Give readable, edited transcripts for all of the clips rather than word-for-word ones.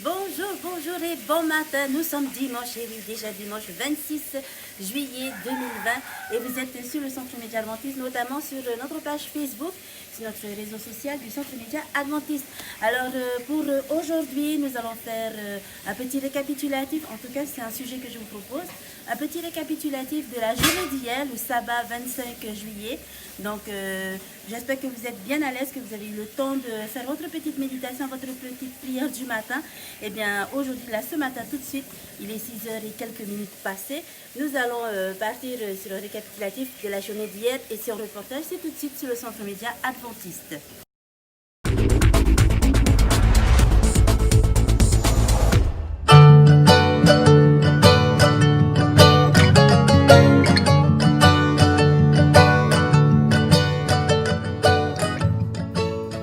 Bonjour, bonjour et bon matin. Nous sommes dimanche, et oui, déjà dimanche 26 juillet 2020. Et vous êtes sur le Centre Média Adventiste, notamment sur notre page Facebook, sur notre réseau social du Centre Média Adventiste. Alors, pour aujourd'hui, nous allons faire un petit récapitulatif. En tout cas, c'est un sujet que je vous propose. Un petit récapitulatif de la journée d'hier, le sabbat 25 juillet. Donc, j'espère que vous êtes bien à l'aise, que vous avez eu le temps de faire votre petite méditation, votre petite prière du matin. Eh bien, aujourd'hui, là, ce matin, tout de suite, il est 6 heures et quelques minutes passées. Nous allons partir sur le récapitulatif de la journée d'hier et sur le reportage. C'est tout de suite sur le Centre Média Adventiste.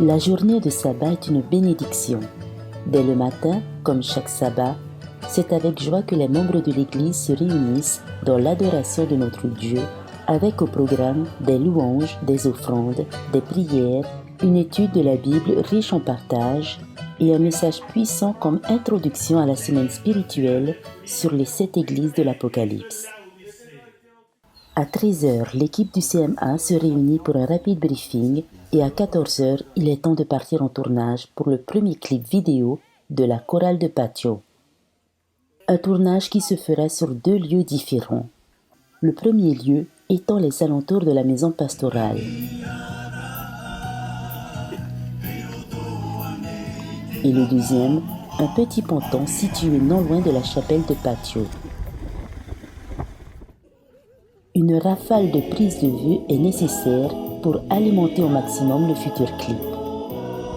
La journée de sabbat est une bénédiction. Dès le matin, comme chaque sabbat, c'est avec joie que les membres de l'Église se réunissent dans l'adoration de notre Dieu, avec au programme des louanges, des offrandes, des prières, une étude de la Bible riche en partage et un message puissant comme introduction à la semaine spirituelle sur les 7 églises de l'Apocalypse. À 13h, l'équipe du CMA se réunit pour un rapide briefing et à 14h, il est temps de partir en tournage pour le premier clip vidéo de la chorale de Patio. Un tournage qui se fera sur 2 lieux différents. Le premier lieu étant les alentours de la maison pastorale. Et le deuxième, un petit ponton situé non loin de la chapelle de Patio. Une rafale de prise de vue est nécessaire pour alimenter au maximum le futur clip.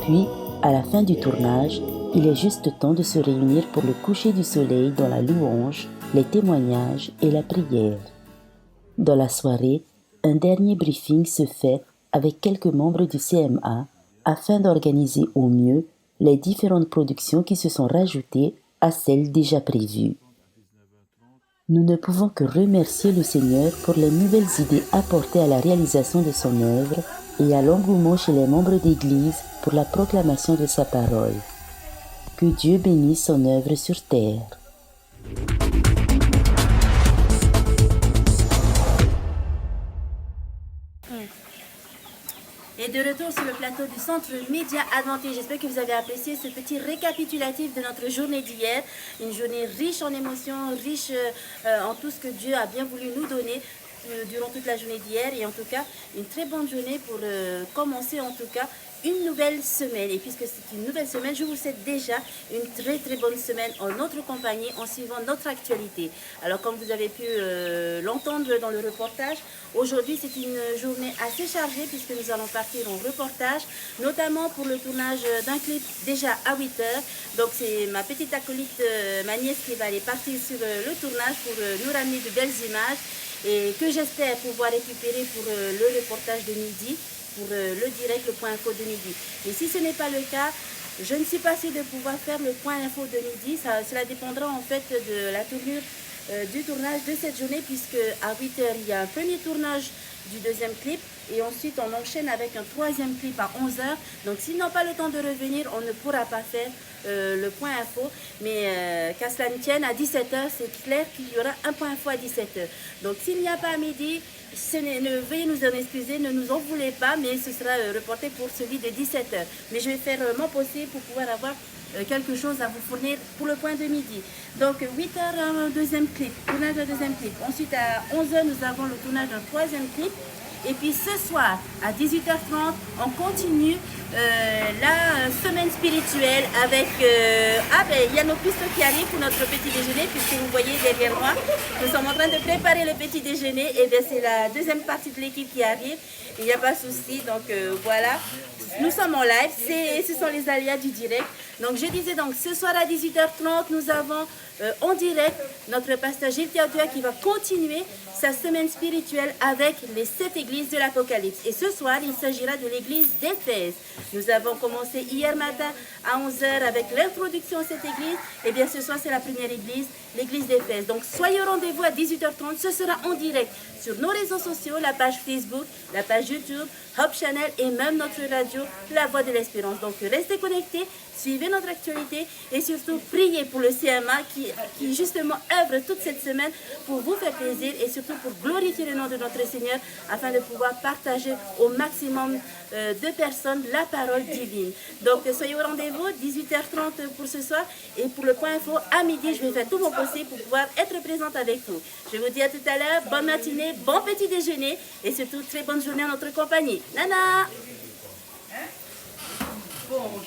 Puis, à la fin du tournage, il est juste temps de se réunir pour le coucher du soleil dans la louange, les témoignages et la prière. Dans la soirée, un dernier briefing se fait avec quelques membres du CMA afin d'organiser au mieux les différentes productions qui se sont rajoutées à celles déjà prévues. Nous ne pouvons que remercier le Seigneur pour les nouvelles idées apportées à la réalisation de son œuvre et à l'engouement chez les membres d'Église pour la proclamation de sa parole. Que Dieu bénisse son œuvre sur terre. Et de retour sur le plateau du Centre Média Adventiste. J'espère que vous avez apprécié ce petit récapitulatif de notre journée d'hier. Une journée riche en émotions, riche en tout ce que Dieu a bien voulu nous donner durant toute la journée d'hier. Et en tout cas, une très bonne journée pour commencer en tout cas une nouvelle semaine. Et puisque c'est une nouvelle semaine, je vous souhaite déjà une très très bonne semaine en notre compagnie, en suivant notre actualité. Alors comme vous avez pu l'entendre dans le reportage, aujourd'hui c'est une journée assez chargée puisque nous allons partir en reportage, notamment pour le tournage d'un clip déjà à 8 heures. Donc c'est ma petite acolyte, ma nièce qui va aller partir sur le tournage pour nous ramener de belles images et que j'espère pouvoir récupérer pour le reportage de midi, pour le direct, le point info de midi. Et si ce n'est pas le cas, je ne suis pas sûre de pouvoir faire le point info de midi. Cela dépendra en fait de la tournure du tournage de cette journée, puisque à 8 heures, il y a un premier tournage du deuxième clip et ensuite on enchaîne avec un troisième clip à 11 heures. Donc s'ils n'ont pas le temps de revenir, on ne pourra pas faire le point info. Mais qu'à cela ne tienne, à 17 heures, c'est clair qu'il y aura un point info à 17 heures. Donc s'il n'y a pas à midi, veuillez nous en excuser, ne nous en voulez pas, mais ce sera reporté pour celui de 17 heures. Mais je vais faire mon possible pour pouvoir avoir quelque chose à vous fournir pour le point de midi. Donc 8 heures, un deuxième clip, tournage d'un deuxième clip. Ensuite à 11 heures, nous avons le tournage d'un troisième clip. Et puis ce soir, à 18h30, on continue la semaine spirituelle avec... il y a nos pistes qui arrivent pour notre petit déjeuner, puisque vous voyez derrière moi, nous sommes en train de préparer le petit déjeuner. Et bien c'est la deuxième partie de l'équipe qui arrive. Il n'y a pas de souci, donc voilà. Nous sommes en live, ce sont les aléas du direct. Donc je disais donc ce soir à 18h30, nous avons en direct notre pasteur Gilles Théodore qui va continuer sa semaine spirituelle avec les 7 églises de l'Apocalypse. Et ce soir, il s'agira de l'église d'Éphèse. Nous avons commencé hier matin à 11 h avec l'introduction à cette église. Et bien ce soir, c'est la première église l'église d'Éphèse. Donc soyez au rendez-vous à 18h30, ce sera en direct sur nos réseaux sociaux, la page Facebook, la page YouTube, Hope Channel et même notre radio, La Voix de l'Espérance. Donc restez connectés, suivez notre actualité et surtout priez pour le CMA qui justement œuvre toute cette semaine pour vous faire plaisir et surtout pour glorifier le nom de notre Seigneur afin de pouvoir partager au maximum de personnes la parole divine. Donc soyez au rendez-vous, 18h30 pour ce soir et pour le point info à midi, je vais faire tout mon possible pour pouvoir être présente avec vous. Je vous dis à tout à l'heure, bonne matinée, bon petit déjeuner et surtout très bonne journée en notre compagnie. Nana! Bonjour.